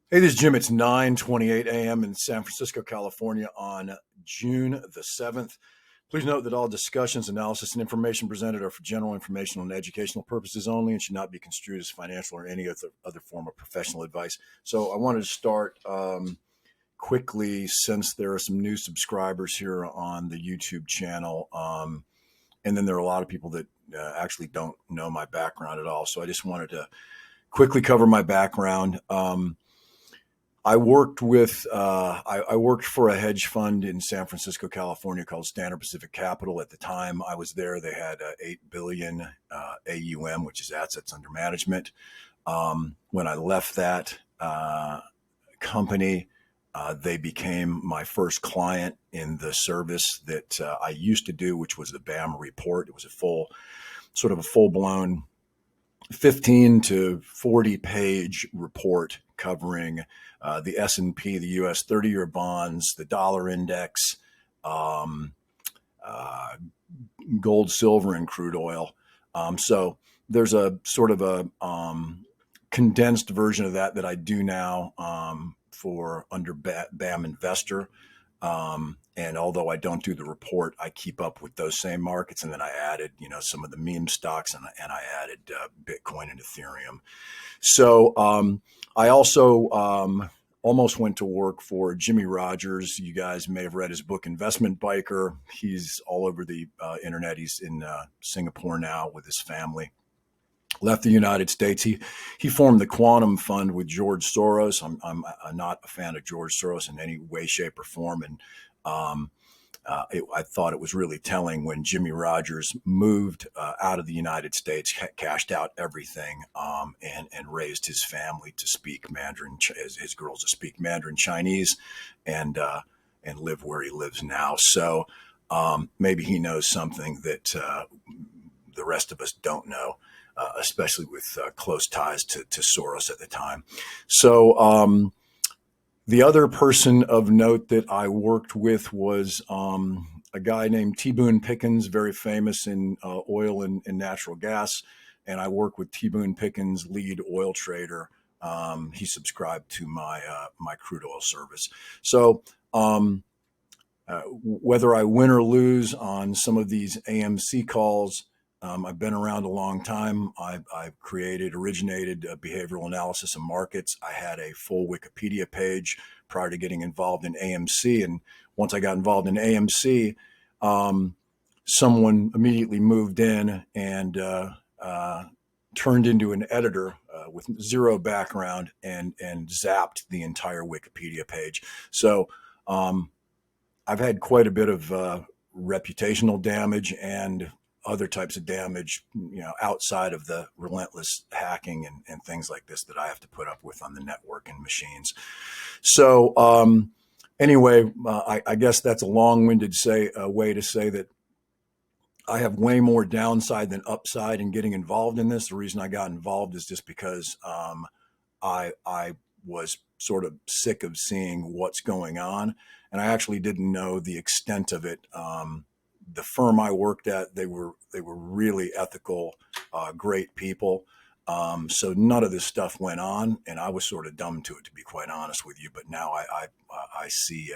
Hey, this is Jim. It's 9:28 a.m. in San Francisco, California on June the 7th. Please note that all discussions, analysis, and information presented are for general informational and educational purposes only and should not be construed as financial or any other form of professional advice. So I wanted to start quickly since there are some new subscribers here on the YouTube channel. And then there are a lot of people that actually don't know my background at all. So I just wanted to quickly cover my background. I worked for a hedge fund in San Francisco, California called Standard Pacific Capital. At the time I was there, they had 8 billion AUM, which is assets under management. When I left that company, they became my first client in the service that I used to do, which was the BAM report. It was a full-blown 15 to 40 page report covering the S&P, the U.S. 30-year bonds, the dollar index, gold, silver, and crude oil. So there's a sort of a condensed version of that I do now for under BAM Investor. And although I don't do the report, I keep up with those same markets. And then I added, some of the meme stocks, and I added Bitcoin and Ethereum. So I also almost went to work for Jimmy Rogers. You guys may have read his book, Investment Biker. He's all over the internet. He's in Singapore now with his family. Left the United States. He formed the Quantum Fund with George Soros. I'm not a fan of George Soros in any way, shape, or form. And I thought it was really telling when Jimmy Rogers moved out of the United States, cashed out everything, and raised his family to speak Mandarin, his girls to speak Mandarin Chinese, and live where he lives now. So maybe he knows something that the rest of us don't know. Especially with close ties to Soros at the time. So the other person of note that I worked with was a guy named T. Boone Pickens, very famous in oil and natural gas. And I work with T. Boone Pickens, lead oil trader. He subscribed to my crude oil service. So whether I win or lose on some of these AMC calls, I've been around a long time. I've originated behavioral analysis of markets. I had a full Wikipedia page prior to getting involved in AMC. And once I got involved in AMC, someone immediately moved in and turned into an editor with zero background and zapped the entire Wikipedia page. So I've had quite a bit of reputational damage and other types of damage, outside of the relentless hacking and things like this that I have to put up with on the network and machines. So anyway, I guess that's a long-winded way to say that I have way more downside than upside in getting involved in this. The reason I got involved is just because I was sort of sick of seeing what's going on, and I actually didn't know the extent of it. The firm I worked at, they were really ethical, great people. So none of this stuff went on, and I was sort of dumb to it, to be quite honest with you. But now I see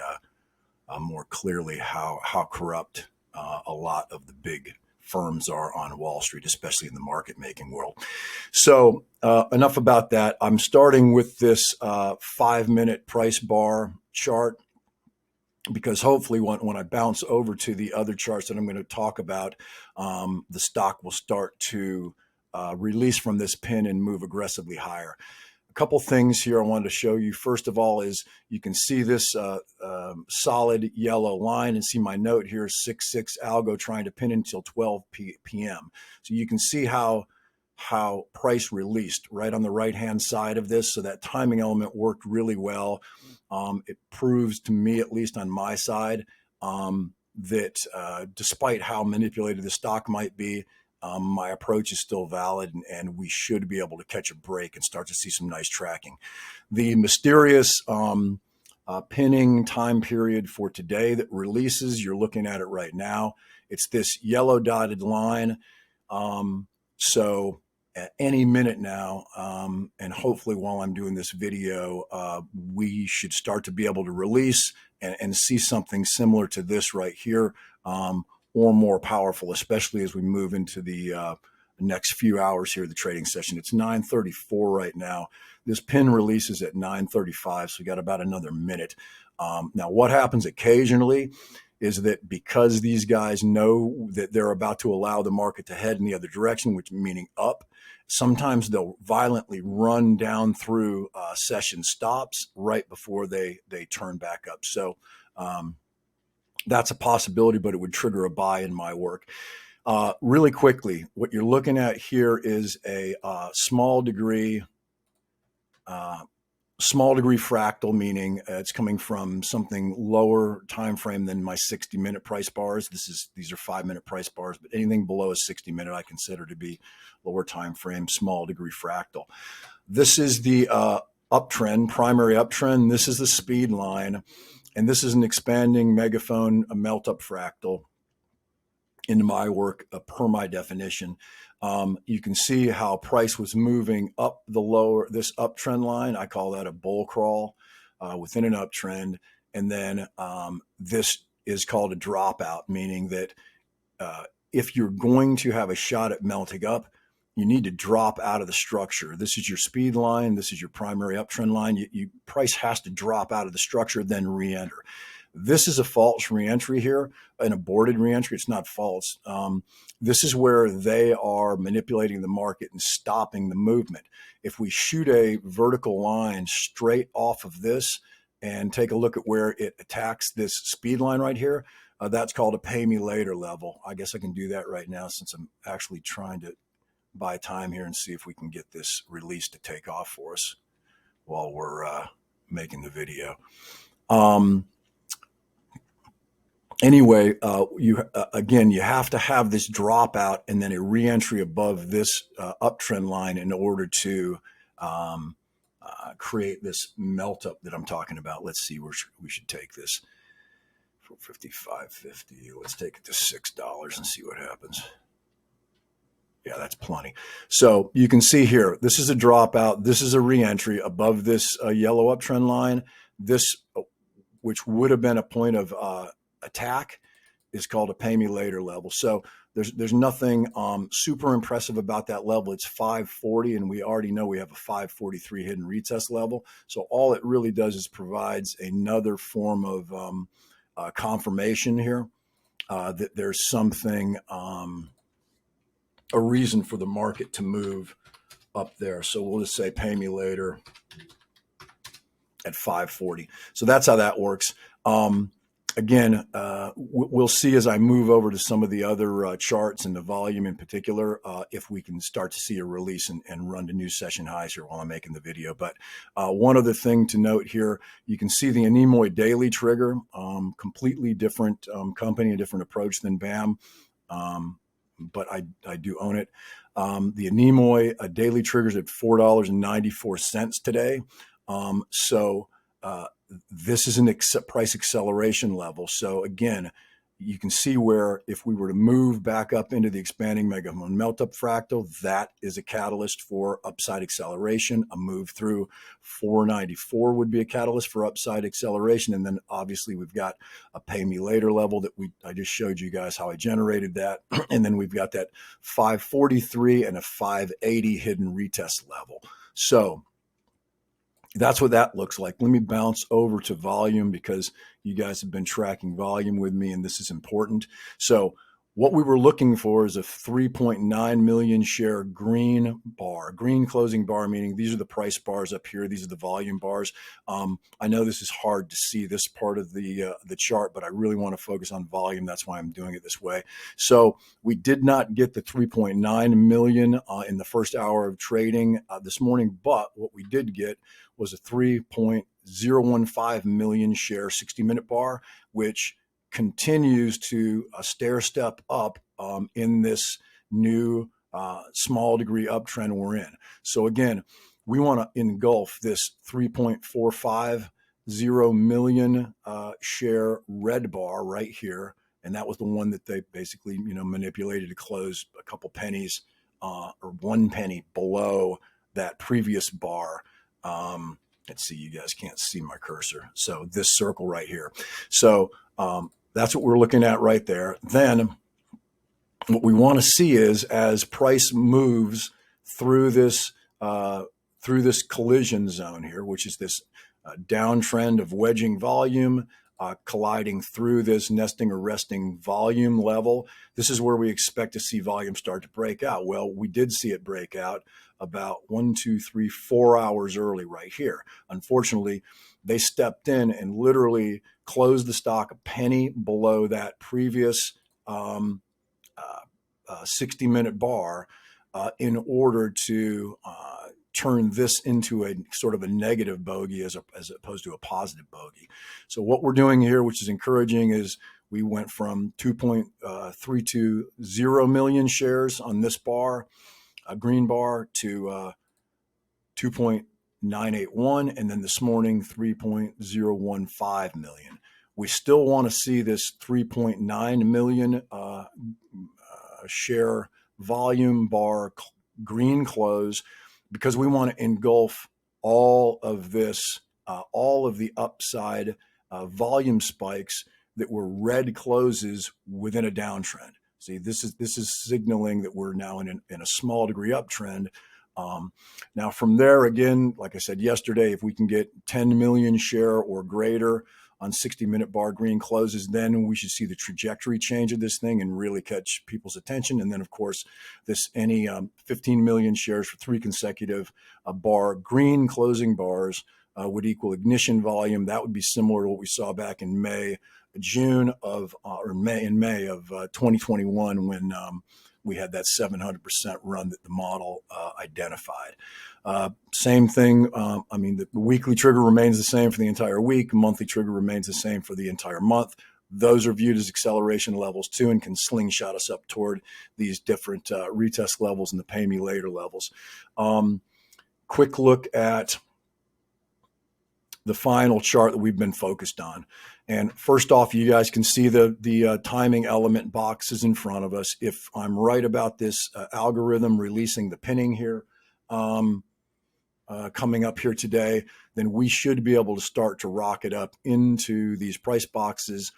more clearly how corrupt a lot of the big firms are on Wall Street, especially in the market making world. So enough about that. I'm starting with this 5-minute price bar chart, because hopefully when I bounce over to the other charts that I'm going to talk about, the stock will start to release from this pin and move aggressively higher. A couple things here I wanted to show you. First of all is you can see this solid yellow line and see my note here, 6-6 algo trying to pin until 12 p.m. So you can see how price released right on the right-hand side of this. So that timing element worked really well. It proves to me, at least on my side, that despite how manipulated the stock might be, my approach is still valid, and we should be able to catch a break and start to see some nice tracking. The mysterious pinning time period for today that releases, you're looking at it right now. It's this yellow dotted line. So at any minute now, and hopefully while I'm doing this video, we should start to be able to release and see something similar to this right here, or more powerful, especially as we move into the next few hours here of the trading session. It's 9:34 right now. This pin releases at 9:35, so we got about another minute. Now, what happens occasionally is that because these guys know that they're about to allow the market to head in the other direction, which meaning up, sometimes they'll violently run down through session stops right before they turn back up. So that's a possibility, but it would trigger a buy in my work. Really quickly, what you're looking at here is a small degree fractal, meaning it's coming from something lower time frame than my 60-minute price bars. These are 5-minute price bars, but anything below a 60-minute I consider to be lower time frame, small degree fractal. This is the uptrend, primary uptrend. This is the speed line, and this is an expanding megaphone, a melt up fractal into my work per my definition. You can see how price was moving up this uptrend line. I call that a bull crawl within an uptrend. And then this is called a dropout, meaning that if you're going to have a shot at melting up, you need to drop out of the structure. This is your speed line. This is your primary uptrend line. Price has to drop out of the structure, then re-enter. This is a false reentry here, an aborted reentry. It's not false. This is where they are manipulating the market and stopping the movement. If we shoot a vertical line straight off of this and take a look at where it attacks this speed line right here, that's called a pay me later level. I guess I can do that right now since I'm actually trying to buy time here and see if we can get this release to take off for us while we're making the video. Anyway, you have to have this dropout and then a reentry above this uptrend line in order to create this melt up that I'm talking about. Let's see where we should take this. For 55.50, let's take it to $6 and see what happens. Yeah, that's plenty. So you can see here, this is a dropout. This is a reentry above this yellow uptrend line. This, which would have been a point of attack, is called a pay me later level. So there's nothing super impressive about that level. It's 540, and we already know we have a 543 hidden retest level. So all it really does is provides another form of confirmation here that there's something, a reason for the market to move up there. So we'll just say pay me later at 540. So that's how that works. Again, we'll see as I move over to some of the other charts and the volume in particular, if we can start to see a release and run to new session highs here while I'm making the video. But one other thing to note here, you can see the Anemoi daily trigger, completely different company, a different approach than BAM, but I do own it. The Anemoi daily triggers at $4.94 today. So this is an price acceleration level. So again, you can see where if we were to move back up into the expanding megaphone melt up fractal, that is a catalyst for upside acceleration. A move through 494 would be a catalyst for upside acceleration. And then obviously we've got a pay me later level that I just showed you guys how I generated that. And then we've got that 543 and a 580 hidden retest level. So that's what that looks like. Let me bounce over to volume because you guys have been tracking volume with me, and this is important. So what we were looking for is a 3.9 million share green bar, green closing bar, meaning these are the price bars up here. These are the volume bars. I know this is hard to see this part of the chart, but I really want to focus on volume. That's why I'm doing it this way. So we did not get the 3.9 million in the first hour of trading this morning, but what we did get was a 3.015 million share 60-minute bar, which continues to stair step up in this new small degree uptrend we're in. So again, we want to engulf this 3.450 million share red bar right here. And that was the one that they basically, manipulated to close a couple pennies or 1 penny below that previous bar. Let's see, you guys can't see my cursor. So this circle right here. So that's what we're looking at right there. Then what we want to see is as price moves through this collision zone here, which is this downtrend of wedging volume, colliding through this nesting or resting volume level. This is where we expect to see volume start to break out. Well, we did see it break out about 1, 2, 3, 4 hours early right here. Unfortunately, they stepped in and literally closed the stock a penny below that previous 60-minute bar in order to turn this into a sort of a negative bogey as opposed to a positive bogey. So what we're doing here, which is encouraging, is we went from 2.320 million shares on this bar, a green bar, to 2.981, and then this morning 3.015 million. We still want to see this 3.9 million share volume bar green close, because we want to engulf all of this, all of the upside volume spikes that were red closes within a downtrend. See, this is signaling that we're now in a small degree uptrend. Now from there, again, like I said yesterday, if we can get 10 million share or greater on 60-minute bar green closes, then we should see the trajectory change of this thing and really catch people's attention. And then, of course, this 15 million shares for 3 consecutive bar green closing bars would equal ignition volume. That would be similar to what we saw back in May of 2021 when we had that 700% run that the model identified. Same thing. I mean, the weekly trigger remains the same for the entire week. Monthly trigger remains the same for the entire month. Those are viewed as acceleration levels too, and can slingshot us up toward these different retest levels and the pay me later levels. Quick look at the final chart that we've been focused on. And first off, you guys can see the timing element boxes in front of us. If I'm right about this algorithm releasing the pinning here, coming up here today, then we should be able to start to rocket up into these price boxes.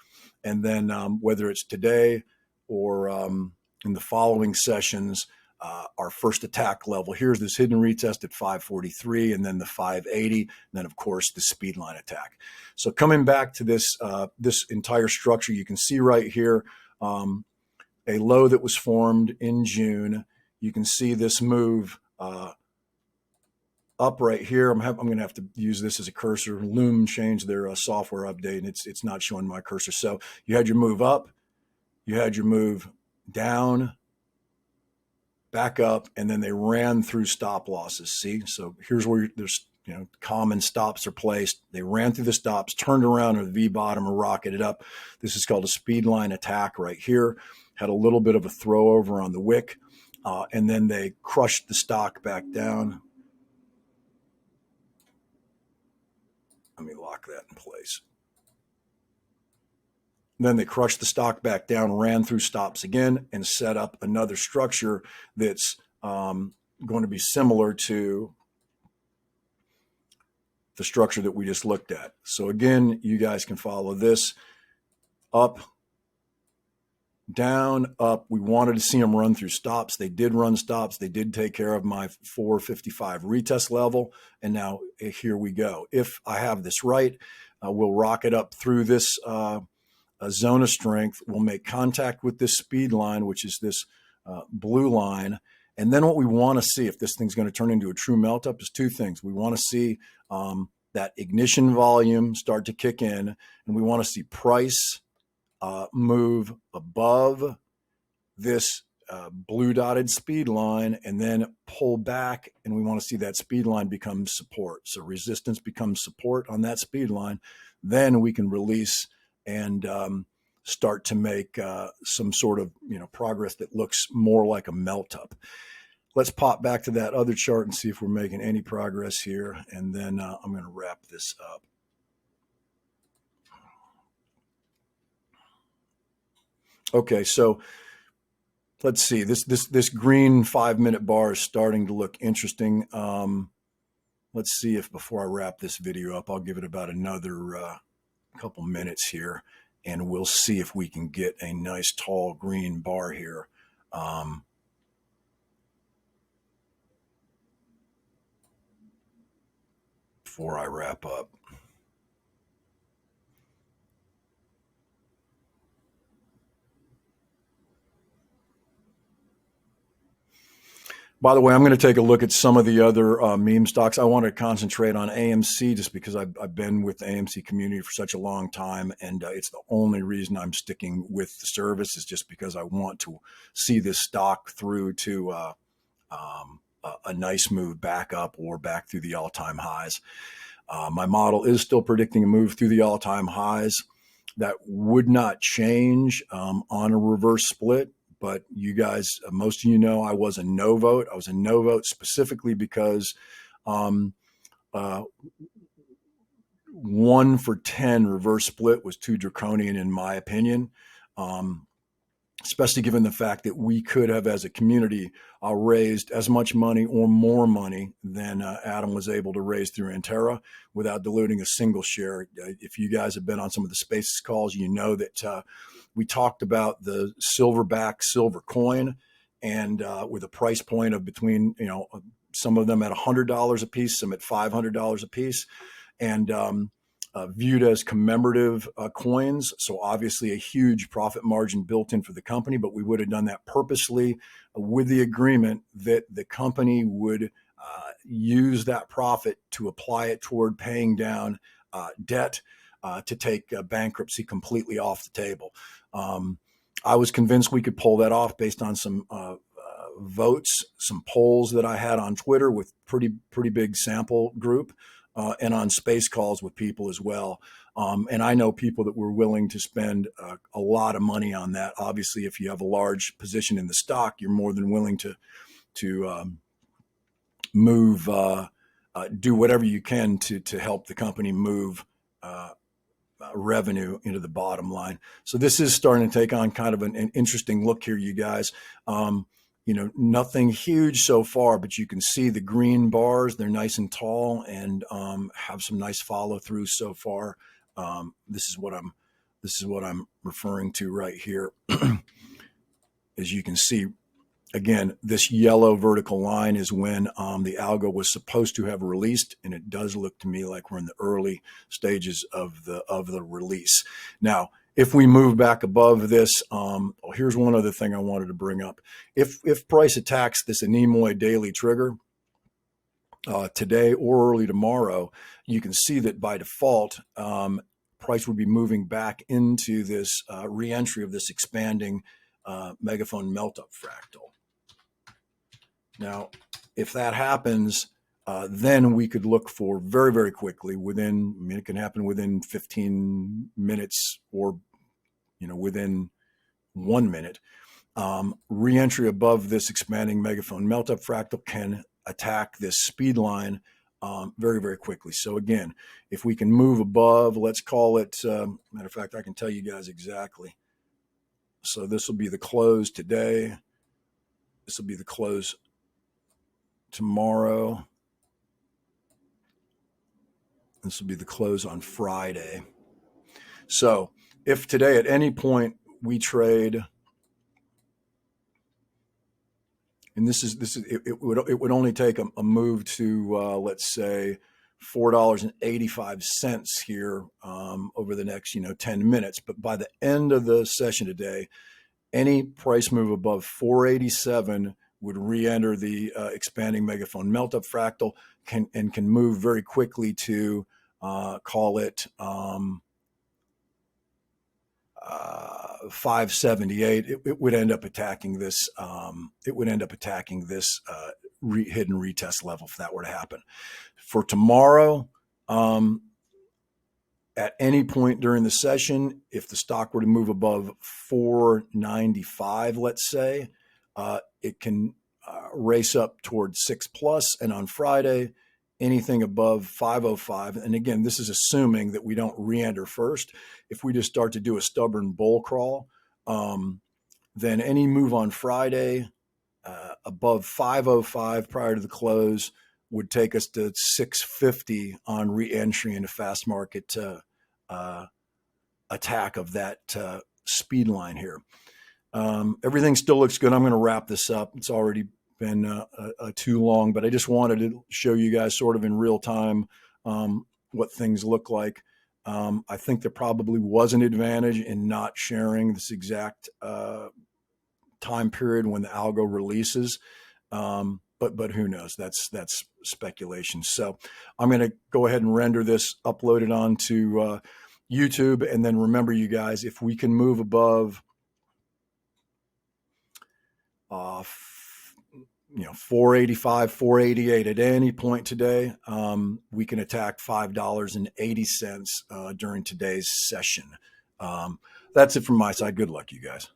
And then whether it's today or in the following sessions, our first attack level, here's this hidden retest at 543, and then the 580, and then of course the speed line attack. So coming back to this this entire structure, you can see right here a low that was formed in June. You can see this move up right here. I'm going to have to use this as a cursor. Loom changed their software update, and it's not showing my cursor. So you had your move up, you had your move down, back up, and then they ran through stop losses. See, so here's where there's common stops are placed. They ran through the stops, turned around at the V bottom and rocketed up. This is called a speed line attack right here. Had a little bit of a throw over on the wick, and then they crushed the stock back down. Let me lock that in place. Then they crushed the stock back down, ran through stops again, and set up another structure that's going to be similar to the structure that we just looked at. So again, you guys can follow this. Up, down, up. We wanted to see them run through stops. They did run stops. They did take care of my 455 retest level. And now here we go. If I have this right, we'll rocket up through this a zone of strength. We'll make contact with this speed line, which is this blue line. And then what we want to see, if this thing's going to turn into a true melt up, is 2 things. We want to see that ignition volume start to kick in, and we want to see price move above this blue dotted speed line and then pull back, and we want to see that speed line become support. So resistance becomes support on that speed line. Then we can release and start to make some sort of progress that looks more like a melt up. Let's pop back to that other chart and see if we're making any progress here, and then I'm going to wrap this up. Okay, so let's see, this green 5-minute bar is starting to look interesting. Let's see if before I wrap this video up, I'll give it about another couple minutes here, and we'll see if we can get a nice tall green bar here. Before I wrap up. By the way, I'm going to take a look at some of the other meme stocks. I want to concentrate on AMC just because I've been with the AMC community for such a long time, and it's the only reason I'm sticking with the service is just because I want to see this stock through to a nice move back up or back through the all-time highs. My model is still predicting a move through the all-time highs. That would not change on a reverse split. But you guys, most of you know, I was a no vote. I was a no vote specifically because 1 for 10 reverse split was too draconian in my opinion, especially given the fact that we could have, as a community, raised as much money or more money than Adam was able to raise through Antera without diluting a single share. If you guys have been on some of the Spaces calls, you know that we talked about the silverback silver coin, and with a price point of between, some of them at $100 a piece, some at $500 a piece, and viewed as commemorative coins. So obviously a huge profit margin built in for the company, but we would have done that purposely with the agreement that the company would use that profit to apply it toward paying down debt to take bankruptcy completely off the table. I was convinced we could pull that off based on some votes, some polls that I had on Twitter with pretty big sample group, and on space calls with people as well. And I know people that were willing to spend a lot of money on that. Obviously, if you have a large position in the stock, you're more than willing to move, do whatever you can to help the company move revenue into the bottom line. So this is starting to take on kind of an interesting look here, you guys. Nothing huge so far, but you can see the green bars. They're nice and tall and have some nice follow through so far. This is what I'm referring to right here. As you can see, again, this yellow vertical line is when the algo was supposed to have released, and it does look to me like we're in the early stages of the release. Now, if we move back above this, here's one other thing I wanted to bring up. If price attacks this Anemoi daily trigger today or early tomorrow, you can see that by default, price would be moving back into this re-entry of this expanding megaphone melt-up fractal. Now, if that happens, then we could look for very, very quickly it can happen within 15 minutes or, within 1 minute. Re-entry above this expanding megaphone melt-up fractal can attack this speed line very, very quickly. So again, if we can move above, let's call it, matter of fact, I can tell you guys exactly. So this will be the close today. This will be the close tomorrow. This will be the close on Friday. So if today at any point we trade, and it would only take a move to let's say $4.85 here over the next 10 minutes. But by the end of the session today, any price move above 487 would re-enter the expanding megaphone melt-up fractal can move very quickly to call it 578. It would end up attacking this. It would end up attacking this hidden retest level if that were to happen. For tomorrow, at any point during the session, if the stock were to move above 495, let's say, it can race up towards 6+. And on Friday, anything above 505. And again, this is assuming that we don't re-enter first. If we just start to do a stubborn bull crawl, Then any move on Friday above 505 prior to the close would take us to 650 on re-entry into fast market attack of that speed line here. Everything still looks good. I'm going to wrap this up. It's already been too long, but I just wanted to show you guys sort of in real time what things look like. I think there probably was an advantage in not sharing this exact time period when the algo releases. But who knows? That's speculation. So I'm going to go ahead and render this, upload it onto YouTube, and then remember, you guys, if we can move above 485, 488 at any point today, we can attack $5.80 during today's session. That's it from my side. Good luck, you guys.